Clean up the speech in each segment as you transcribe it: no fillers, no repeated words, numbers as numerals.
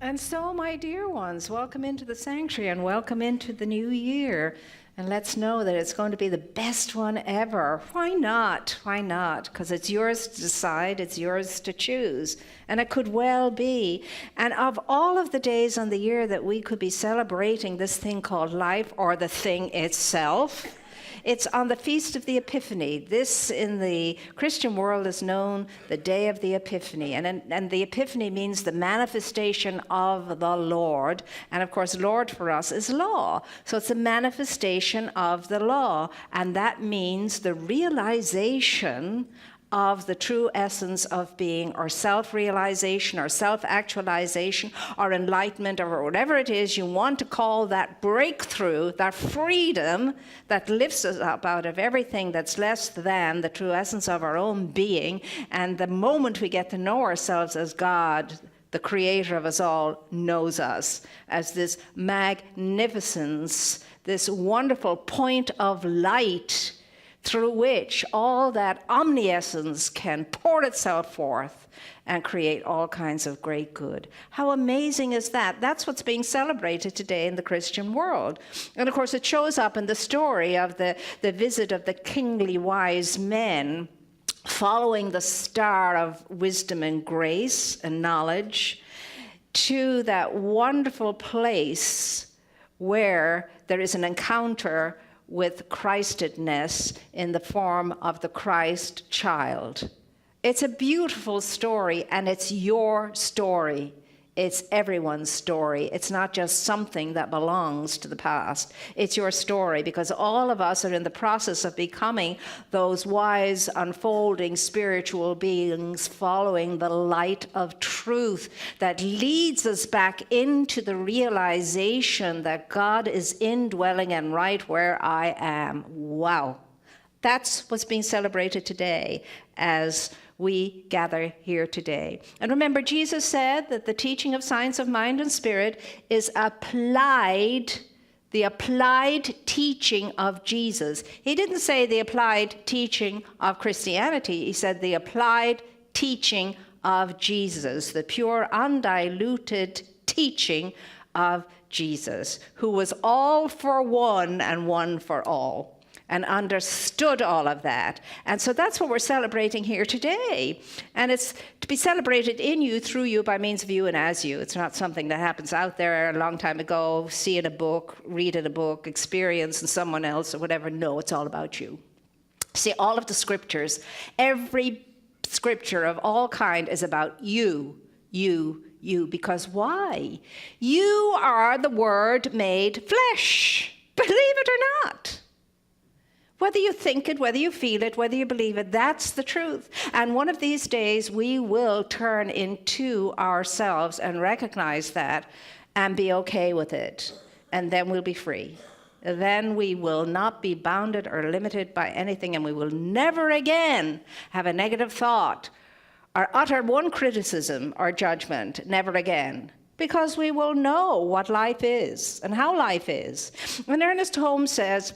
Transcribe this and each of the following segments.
And so, my dear ones, welcome into the sanctuary and welcome into the new year. And let's know that it's going to be the best one ever. Why not? Why not? Because it's yours to decide, it's yours to choose. And it could well be. And of all of the days on the year that we could be celebrating this thing called life, or the thing itself, it's on the Feast of the Epiphany. This, in the Christian world, is known the Day of the Epiphany. And the Epiphany means the manifestation of the Lord. And of course, Lord for us is law. So it's a manifestation of the law. And that means the realization of the true essence of being, or self-realization, or self-actualization, or enlightenment, or whatever it is you want to call that breakthrough, that freedom that lifts us up out of everything that's less than the true essence of our own being. And the moment we get to know ourselves as God, the creator of us all, knows us as this magnificence, this wonderful point of light through which all that omniscience can pour itself forth and create all kinds of great good. How amazing is that? That's what's being celebrated today in the Christian world. And of course, it shows up in the story of the visit of the kingly wise men following the star of wisdom and grace and knowledge to that wonderful place where there is an encounter with Christedness in the form of the Christ child. It's a beautiful story, and it's your story. It's everyone's story. It's not just something that belongs to the past. It's your story, because all of us are in the process of becoming those wise, unfolding spiritual beings following the light of truth that leads us back into the realization that God is indwelling and right where I am. Wow. That's what's being celebrated today as we gather here today. And remember, Jesus said that the teaching of science of mind and spirit is the applied teaching of Jesus. He didn't say the applied teaching of Christianity. He said the applied teaching of Jesus, the pure, undiluted teaching of Jesus, who was all for one and one for all, and understood all of that. And so that's what we're celebrating here today. And it's to be celebrated in you, through you, by means of you and as you. It's not something that happens out there a long time ago, see in a book, read in a book, experience in someone else or whatever. No, it's all about you. See, all of the scriptures, every scripture of all kind is about you, you, you. Because why? You are the Word made flesh. Believe it or not. Whether you think it, whether you feel it, whether you believe it, that's the truth. And one of these days, we will turn into ourselves and recognize that and be okay with it. And then we'll be free. Then we will not be bounded or limited by anything, and we will never again have a negative thought or utter one criticism or judgment, never again. Because we will know what life is and how life is. And Ernest Holmes says,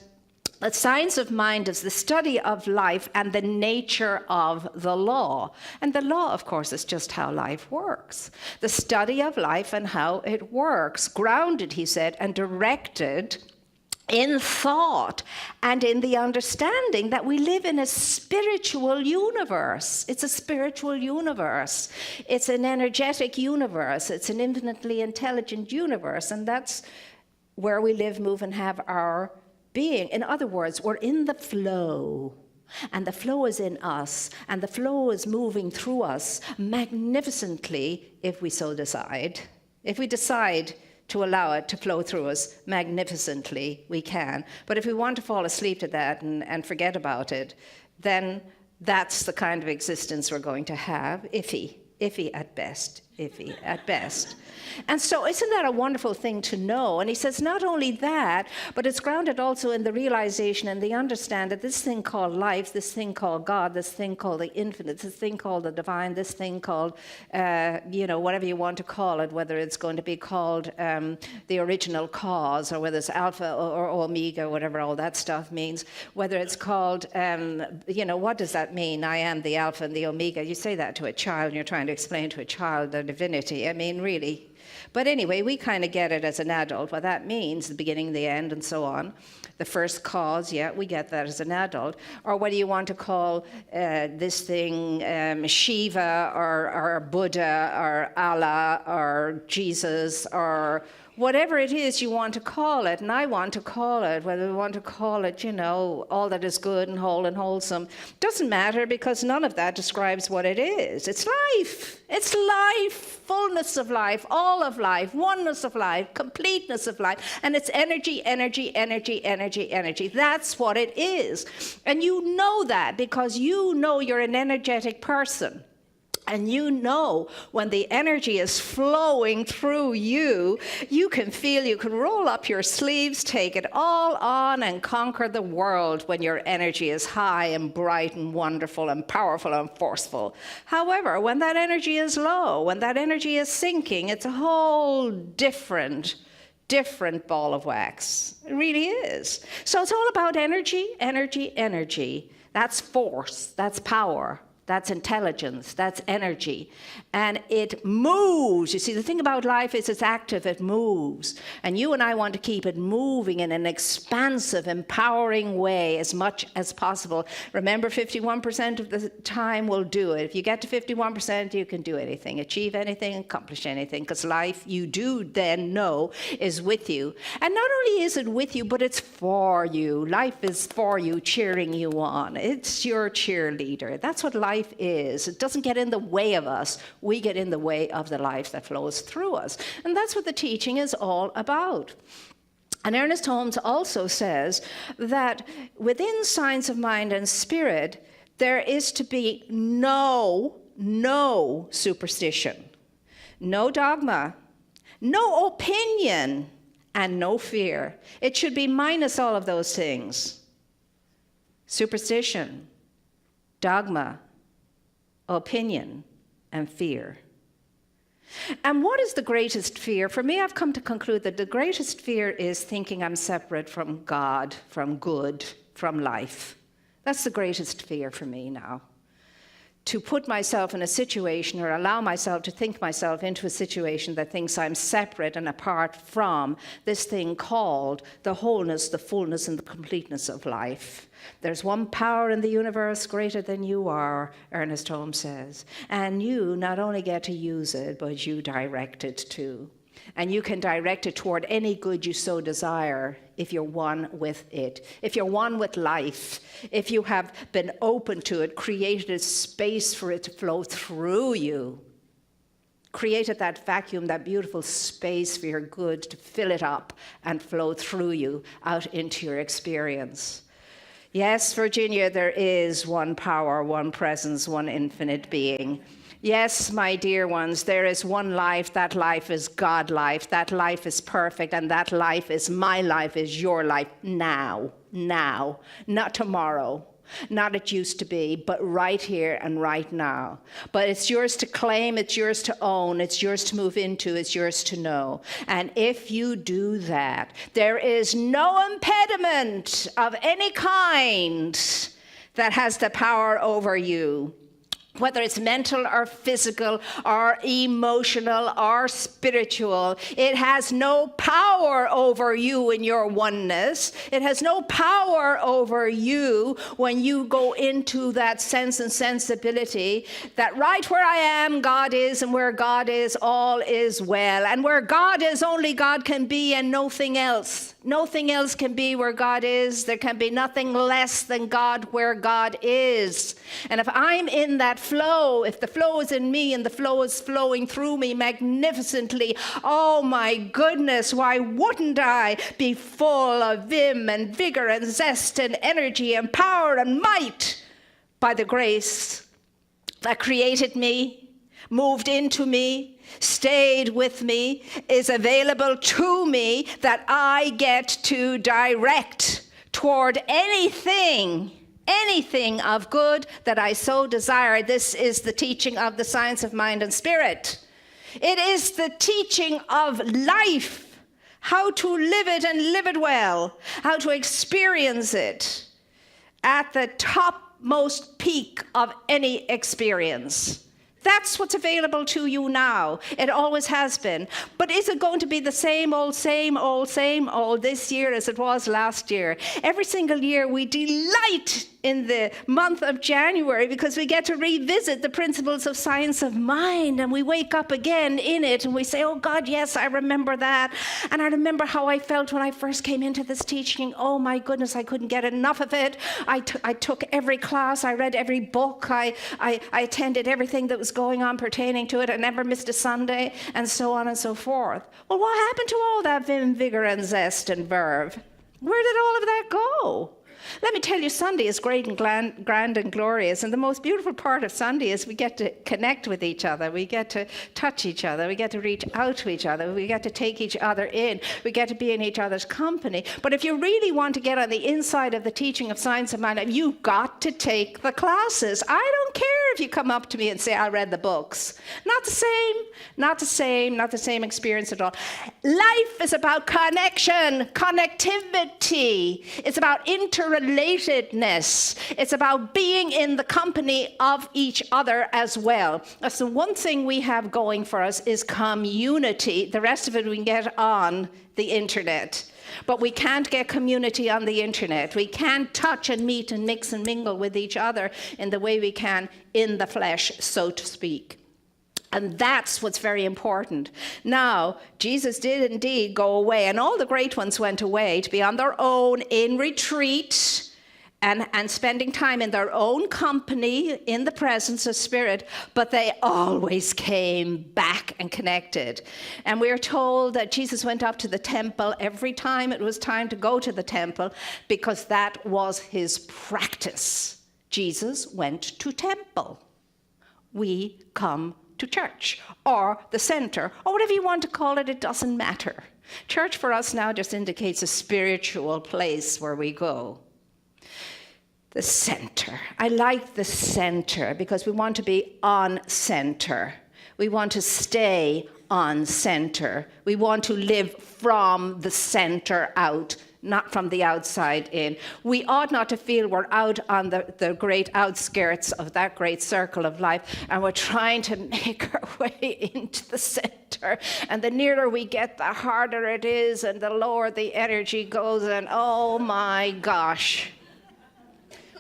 the science of mind is the study of life and the nature of the law. And the law, of course, is just how life works. The study of life and how it works, grounded, he said, and directed in thought and in the understanding that we live in a spiritual universe. It's a spiritual universe. It's an energetic universe. It's an infinitely intelligent universe. And that's where we live, move, and have our being. In other words, we're in the flow, and the flow is in us, and the flow is moving through us magnificently if we so decide. If we decide to allow it to flow through us magnificently, we can. But if we want to fall asleep to that and forget about it, then that's the kind of existence we're going to have. Iffy at best. Iffy at best. And so isn't that a wonderful thing to know? And he says not only that, but it's grounded also in the realization and the understand that this thing called life, this thing called God, this thing called the infinite, this thing called the divine, this thing called, whatever you want to call it, whether it's going to be called the original cause, or whether it's alpha or omega, whatever all that stuff means, whether it's called, what does that mean? I am the alpha and the omega. You say that to a child and you're trying to explain to a child their divinity. I mean, really, But anyway, we kind of get it as an adult, what that means, the beginning, the end, and so on. The first cause, yeah, we get that as an adult. Or whether you want to call this thing Shiva or Buddha or Allah or Jesus or whatever it is you want to call it, and I want to call it, whether we want to call it, all that is good and whole and wholesome, doesn't matter, because none of that describes what it is. It's life. It's life, fullness of life, all of life, oneness of life, completeness of life, and it's energy, energy, energy, energy, energy. That's what it is. And you know that because you know you're an energetic person. And you know when the energy is flowing through you, you can feel you can roll up your sleeves, take it all on, and conquer the world when your energy is high and bright and wonderful and powerful and forceful. However, when that energy is low, when that energy is sinking, it's a whole different ball of wax. It really is. So it's all about energy, energy, energy. That's force, that's power. That's intelligence, that's energy. And it moves. You see, the thing about life is it's active, it moves. And you and I want to keep it moving in an expansive, empowering way as much as possible. Remember, 51% of the time will do it. If you get to 51%, you can do anything, achieve anything, accomplish anything, because life, you do then know, is with you. And not only is it with you, but it's for you. Life is for you, cheering you on. It's your cheerleader. That's what life is. It doesn't get in the way of us. We get in the way of the life that flows through us. And that's what the teaching is all about. And Ernest Holmes also says that within science of mind and spirit, there is to be no superstition, no dogma, no opinion, and no fear. It should be minus all of those things. Superstition, dogma, opinion, and fear. And what is the greatest fear? For me, I've come to conclude that the greatest fear is thinking I'm separate from God, from good, from life. That's the greatest fear for me now. To put myself in a situation or allow myself to think myself into a situation that thinks I'm separate and apart from this thing called the wholeness, the fullness, and the completeness of life. There's one power in the universe greater than you are, Ernest Holmes says. And you not only get to use it, but you direct it too. And you can direct it toward any good you so desire if you're one with it. If you're one with life, if you have been open to it, created a space for it to flow through you, created that vacuum, that beautiful space for your good to fill it up and flow through you out into your experience. Yes, Virginia, there is one power, one presence, one infinite being. Yes, my dear ones, there is one life. That life is God life. That life is perfect, and that life is my life, is your life now, not tomorrow. Not it used to be, but right here and right now. But it's yours to claim, it's yours to own, it's yours to move into, it's yours to know. And if you do that, there is no impediment of any kind that has the power over you. Whether it's mental or physical or emotional or spiritual, it has no power over you in your oneness. It has no power over you when you go into that sense and sensibility that right where I am, God is, and where God is, all is well. And where God is, only God can be and nothing else. Nothing else can be where God is. There can be nothing less than God where God is. And if I'm in that flow, if the flow is in me and the flow is flowing through me magnificently, oh my goodness, why wouldn't I be full of vim and vigor and zest and energy and power and might by the grace that created me, moved into me, stayed with me, is available to me, that I get to direct toward anything of good that I so desire. This is the teaching of the science of mind and spirit. It is the teaching of life, how to live it and live it well, how to experience it at the topmost peak of any experience. That's what's available to you now. It always has been. But is it going to be the same old this year as it was last year? Every single year we delight in the month of January because we get to revisit the principles of science of mind, and we wake up again in it and we say, oh God, yes, I remember that. And I remember how I felt when I first came into this teaching. Oh my goodness, I couldn't get enough of it. I took every class, I read every book, I attended everything that was going on pertaining to it. I never missed a Sunday, and so on and so forth. Well, what happened to all that vim, vigor, and zest and verve? Where did all of that go? Let me tell you, Sunday is great and grand and glorious, and the most beautiful part of Sunday is we get to connect with each other, we get to touch each other, we get to reach out to each other, we get to take each other in, we get to be in each other's company. But if you really want to get on the inside of the teaching of science of mind, you've got to take the classes. I don't care if you come up to me and say, I read the books. Not the same experience at all. Life is about connection, connectivity. It's about interrelatedness. It's about being in the company of each other as well. That's the one thing we have going for us is community. The rest of it we can get on the internet. But we can't get community on the internet. We can't touch and meet and mix and mingle with each other in the way we can in the flesh, so to speak. And that's what's very important. Now, Jesus did indeed go away, and all the great ones went away to be on their own in retreat and spending time in their own company in the presence of Spirit, but they always came back and connected. And we're told that Jesus went up to the temple every time it was time to go to the temple because that was his practice. Jesus went to temple. We come to church or the center or whatever you want to call it, it doesn't matter. Church for us now just indicates a spiritual place where we go. The center. I like the center because we want to be on center. We want to stay on center. We want to live from the center out, not from the outside in. We ought not to feel we're out on the great outskirts of that great circle of life and we're trying to make our way into the center. And the nearer we get, the harder it is and the lower the energy goes, and oh my gosh.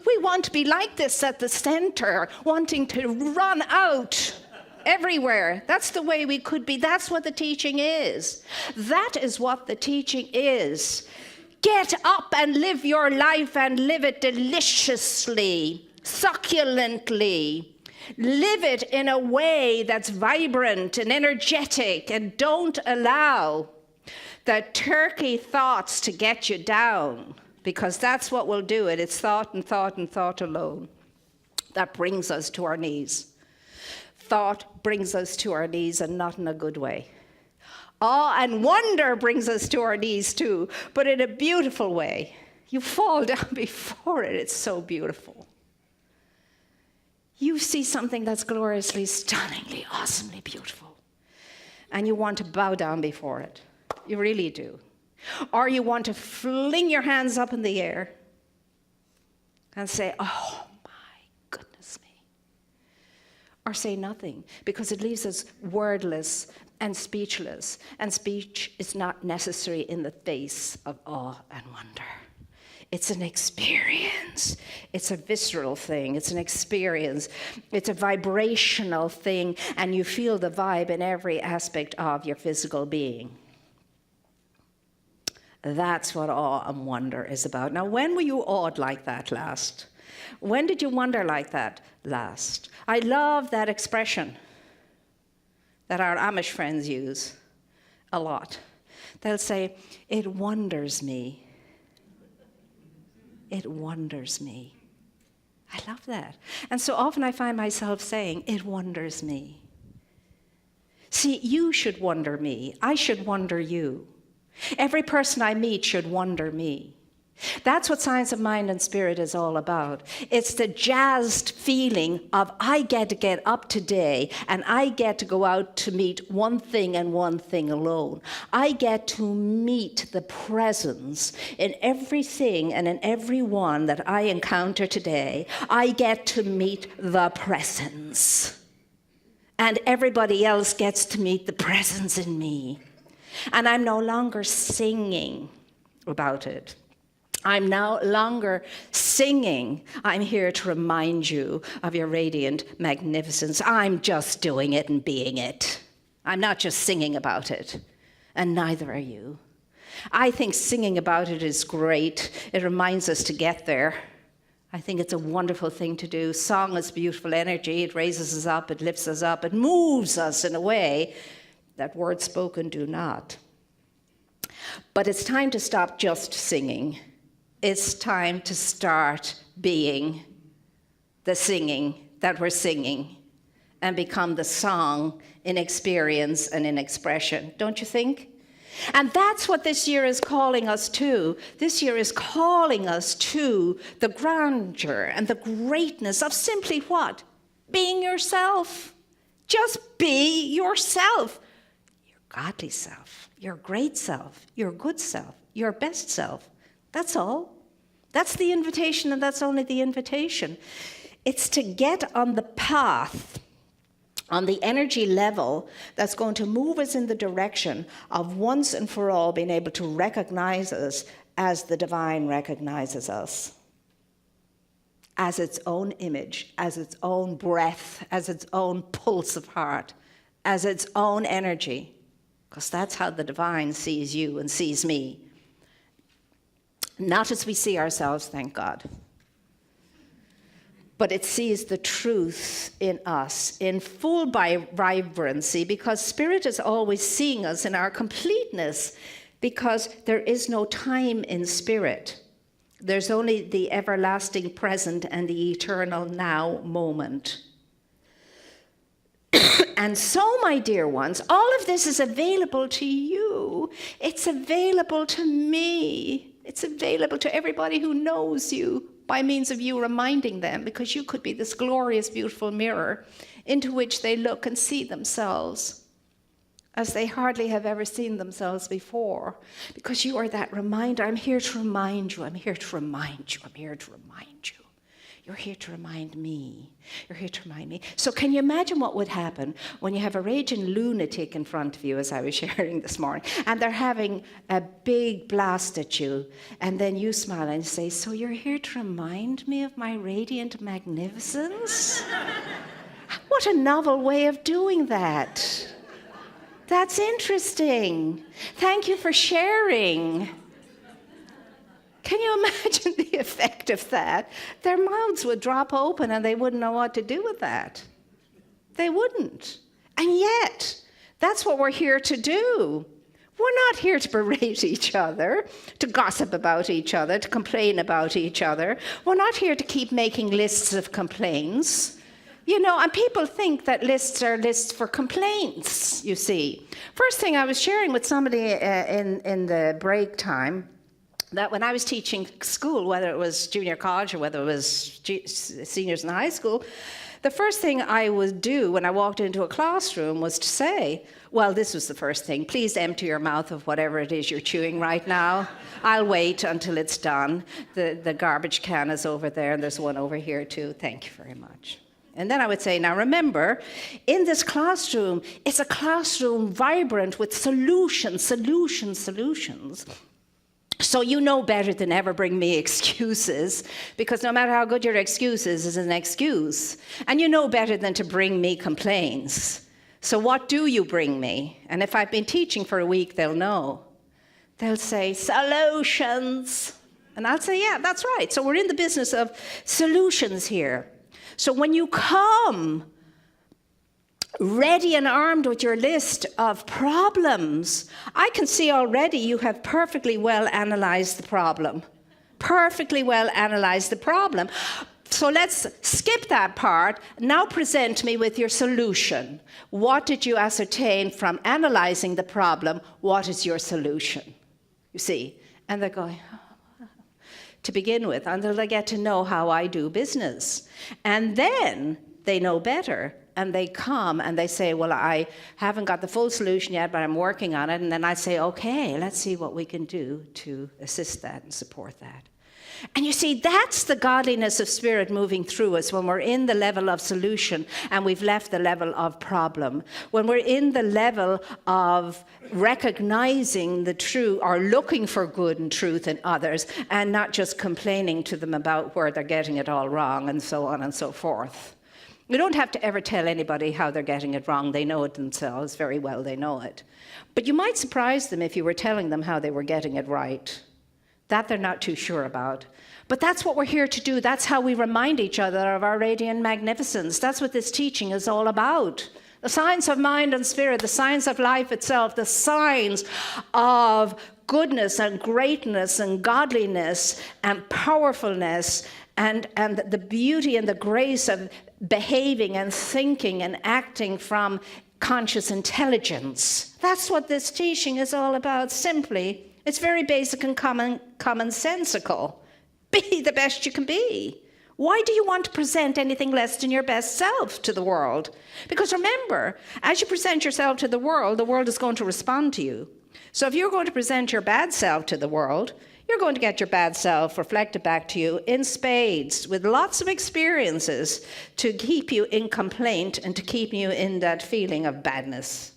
We want to be like this at the center, wanting to run out everywhere. That's the way we could be. That's what the teaching is. That is what the teaching is. Get up and live your life and live it deliciously, succulently. Live it in a way that's vibrant and energetic, and don't allow the turkey thoughts to get you down, because that's what will do it. It's thought and thought and thought alone that brings us to our knees. Thought brings us to our knees, and not in a good way. Awe and wonder brings us to our knees too, but in a beautiful way. You fall down before it. It's so beautiful. You see something that's gloriously, stunningly, awesomely beautiful, and you want to bow down before it. You really do. Or you want to fling your hands up in the air and say, oh my goodness me. Or say nothing, because it leaves us wordless and speechless. And speech is not necessary in the face of awe and wonder. It's an experience. It's a visceral thing. It's an experience. It's a vibrational thing, and you feel the vibe in every aspect of your physical being. That's what awe and wonder is about. Now, when were you awed like that last? When did you wonder like that last? I love that expression that our Amish friends use a lot. They'll say, it wonders me. It wonders me. I love that. And so often I find myself saying, it wonders me. See, you should wonder me. I should wonder you. Every person I meet should wonder me. That's what Science of Mind and Spirit is all about. It's the jazzed feeling of I get to get up today and I get to go out to meet one thing and one thing alone. I get to meet the presence in everything and in everyone that I encounter today. I get to meet the presence. And everybody else gets to meet the presence in me. And I'm no longer singing about it. I'm no longer singing. I'm here to remind you of your radiant magnificence. I'm just doing it and being it. I'm not just singing about it. And neither are you. I think singing about it is great. It reminds us to get there. I think it's a wonderful thing to do. Song is beautiful energy. It raises us up, it lifts us up, it moves us in a way that words spoken do not. But it's time to stop just singing. It's time to start being the singing that we're singing and become the song in experience and in expression. Don't you think? And that's what this year is calling us to. This year is calling us to the grandeur and the greatness of simply what? Being yourself. Just be yourself. Your godly self, your great self, your good self, your best self. That's all. That's the invitation, and that's only the invitation. It's to get on the path, on the energy level that's going to move us in the direction of once and for all being able to recognize us as the divine recognizes us, as its own image, as its own breath, as its own pulse of heart, as its own energy, because that's how the divine sees you and sees me. Not as we see ourselves, thank God. But it sees the truth in us in full vibrancy, because Spirit is always seeing us in our completeness, because there is no time in Spirit. There's only the everlasting present and the eternal now moment. And so, my dear ones, all of this is available to you. It's available to me. It's available to everybody who knows you, by means of you reminding them, because you could be this glorious, beautiful mirror into which they look and see themselves as they hardly have ever seen themselves before, because you are that reminder. I'm here to remind you. I'm here to remind you. I'm here to remind you. You're here to remind me. You're here to remind me. So can you imagine what would happen when you have a raging lunatic in front of you, as I was sharing this morning, and they're having a big blast at you, and then you smile and say, so you're here to remind me of my radiant magnificence? What a novel way of doing that. That's interesting. Thank you for sharing. Can you imagine the effect of that? Their mouths would drop open and they wouldn't know what to do with that. They wouldn't. And yet, that's what we're here to do. We're not here to berate each other, to gossip about each other, to complain about each other. We're not here to keep making lists of complaints. You know, and people think that lists are lists for complaints, you see. First thing I was sharing with somebody in the break time, that when I was teaching school, whether it was junior college or whether it was seniors in high school, the first thing I would do when I walked into a classroom was to say, well, this was the first thing, please empty your mouth of whatever it is you're chewing right now. I'll wait until it's done. The garbage can is over there, and there's one over here too. Thank you very much. And then I would say, now remember, in this classroom, it's a classroom vibrant with solutions. So you know better than ever bring me excuses, because no matter how good your excuse is an excuse. And you know better than to bring me complaints. So what do you bring me? And if I've been teaching for a week, they'll know. They'll say, solutions. And I'll say, yeah, that's right. So we're in the business of solutions here. So when you come ready and armed with your list of problems, I can see already you have perfectly well analyzed the problem. Perfectly well analyzed the problem. So let's skip that part. Now present me with your solution. What did you ascertain from analyzing the problem? What is your solution? You see? And they're going, to begin with, until they get to know how I do business. And then they know better. And they come and they say, well, I haven't got the full solution yet, but I'm working on it. And then I say, okay, let's see what we can do to assist that and support that. And you see, that's the godliness of spirit moving through us when we're in the level of solution and we've left the level of problem. When we're in the level of recognizing the truth or looking for good and truth in others and not just complaining to them about where they're getting it all wrong and so on and so forth. You don't have to ever tell anybody how they're getting it wrong. They know it themselves very well. They know it. But you might surprise them if you were telling them how they were getting it right. That they're not too sure about. But that's what we're here to do. That's how we remind each other of our radiant magnificence. That's what this teaching is all about. The science of mind and spirit, the science of life itself, the science of goodness and greatness and godliness and powerfulness and the beauty and the grace of behaving and thinking and acting from conscious intelligence. That's what this teaching is all about, simply. It's very basic and commonsensical. Be the best you can be. Why do you want to present anything less than your best self to the world? Because remember, as you present yourself to the world is going to respond to you. So if you're going to present your bad self to the world, you're going to get your bad self reflected back to you in spades with lots of experiences to keep you in complaint and to keep you in that feeling of badness.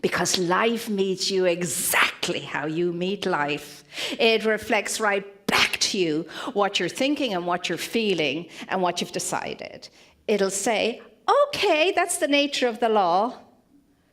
Because life meets you exactly how you meet life. It reflects right back to you what you're thinking and what you're feeling and what you've decided. It'll say, okay, that's the nature of the law,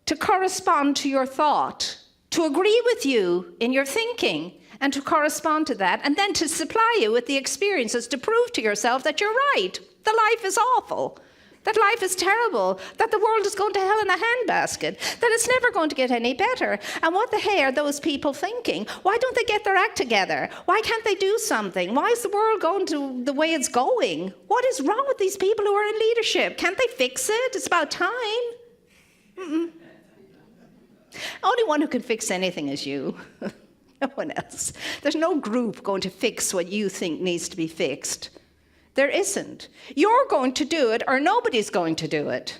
to correspond to your thought, to agree with you in your thinking, and to correspond to that, and then to supply you with the experiences to prove to yourself that you're right, that life is awful, that life is terrible, that the world is going to hell in a handbasket, that it's never going to get any better. And what the hell are those people thinking? Why don't they get their act together? Why can't they do something? Why is the world going to the way it's going? What is wrong with these people who are in leadership? Can't they fix it? It's about time. Only one who can fix anything is you. No one else. There's no group going to fix what you think needs to be fixed. There isn't. You're going to do it or nobody's going to do it.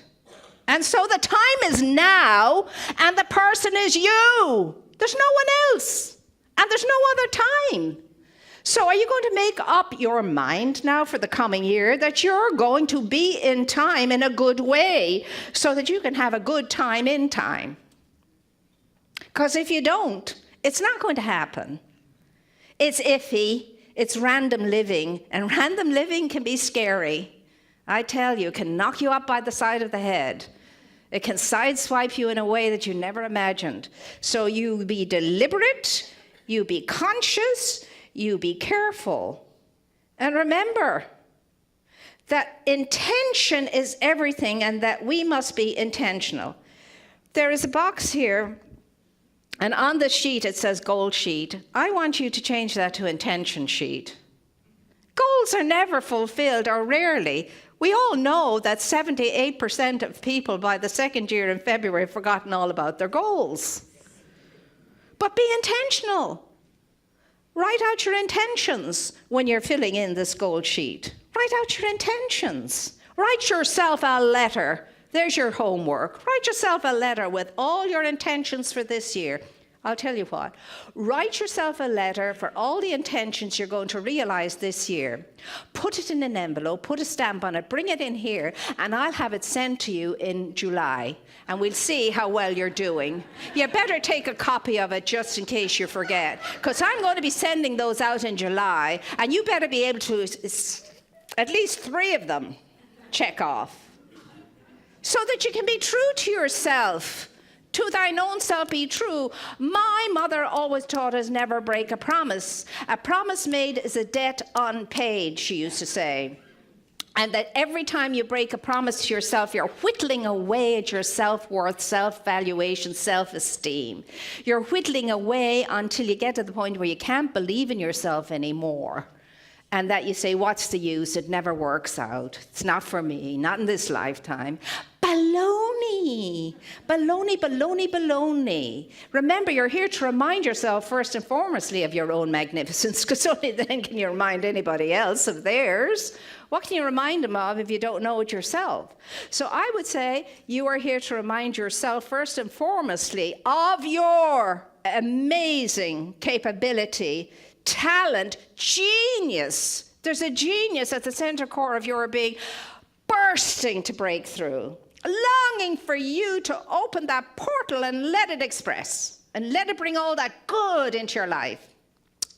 And so the time is now and the person is you. There's no one else. And there's no other time. So are you going to make up your mind now for the coming year that you're going to be in time in a good way so that you can have a good time in time? Because if you don't, it's not going to happen. It's iffy. It's random living. And random living can be scary. I tell you, it can knock you up by the side of the head. It can sideswipe you in a way that you never imagined. So you be deliberate. You be conscious. You be careful. And remember that intention is everything and that we must be intentional. There is a box here. And on the sheet, it says goal sheet. I want you to change that to intention sheet. Goals are never fulfilled, or rarely. We all know that 78% of people by the second year in February have forgotten all about their goals. But be intentional. Write out your intentions when you're filling in this goal sheet. Write out your intentions. Write yourself a letter. There's your homework. Write yourself a letter with all your intentions for this year. I'll tell you what. Write yourself a letter for all the intentions you're going to realize this year. Put it in an envelope, put a stamp on it, bring it in here, and I'll have it sent to you in July. And we'll see how well you're doing. You better take a copy of it just in case you forget. Because I'm going to be sending those out in July, and you better be able to, at least 3 of them, check off. So that you can be true to yourself. To thine own self be true. My mother always taught us never break a promise. A promise made is a debt unpaid, she used to say. And that every time you break a promise to yourself, you're whittling away at your self-worth, self-valuation, self-esteem. You're whittling away until you get to the point where you can't believe in yourself anymore. And that you say, what's the use? It never works out. It's not for me, not in this lifetime. Baloney. Baloney, baloney, baloney. Remember, you're here to remind yourself first and foremostly of your own magnificence, because only then can you remind anybody else of theirs. What can you remind them of if you don't know it yourself? So I would say you are here to remind yourself first and foremostly of your amazing capability talent, genius. There's a genius at the center core of your being, bursting to break through, longing for you to open that portal and let it express and let it bring all that good into your life.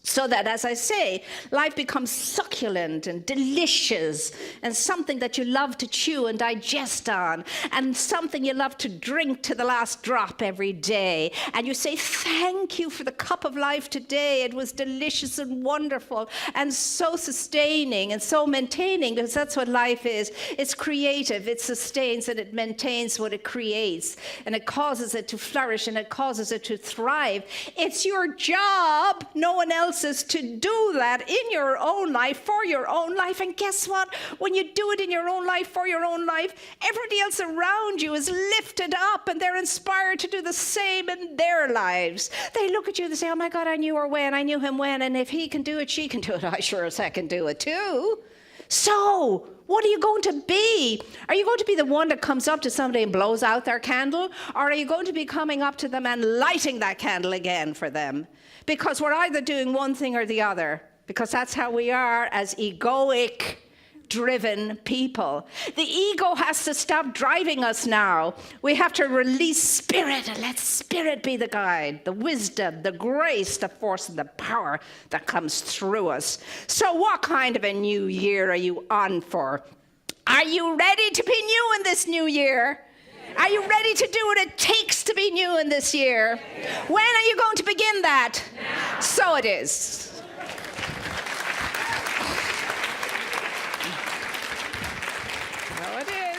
So that, as I say, life becomes succulent and delicious and something that you love to chew and digest on and something you love to drink to the last drop every day. And you say, thank you for the cup of life today. It was delicious and wonderful and so sustaining and so maintaining, because that's what life is. It's creative. It sustains and it maintains what it creates, and it causes it to flourish and it causes it to thrive. It's your job. No one else is to do that in your own life, for your own life. And guess what? When you do it in your own life, for your own life, everybody else around you is lifted up and they're inspired to do the same in their lives. They look at you and say, oh my God, I knew her when, I knew him when, and if he can do it, she can do it. I sure as heck can do it too. So, what are you going to be? Are you going to be the one that comes up to somebody and blows out their candle? Or are you going to be coming up to them and lighting that candle again for them? Because we're either doing one thing or the other, because that's how we are as egoic, driven people. The ego has to stop driving us now. We have to release spirit and let spirit be the guide, the wisdom, the grace, the force, and the power that comes through us. So what kind of a new year are you on for? Are you ready to be new in this new year? Are you ready to do what it takes to be new in this year? When are you going to begin that? Now. So it is. So it is.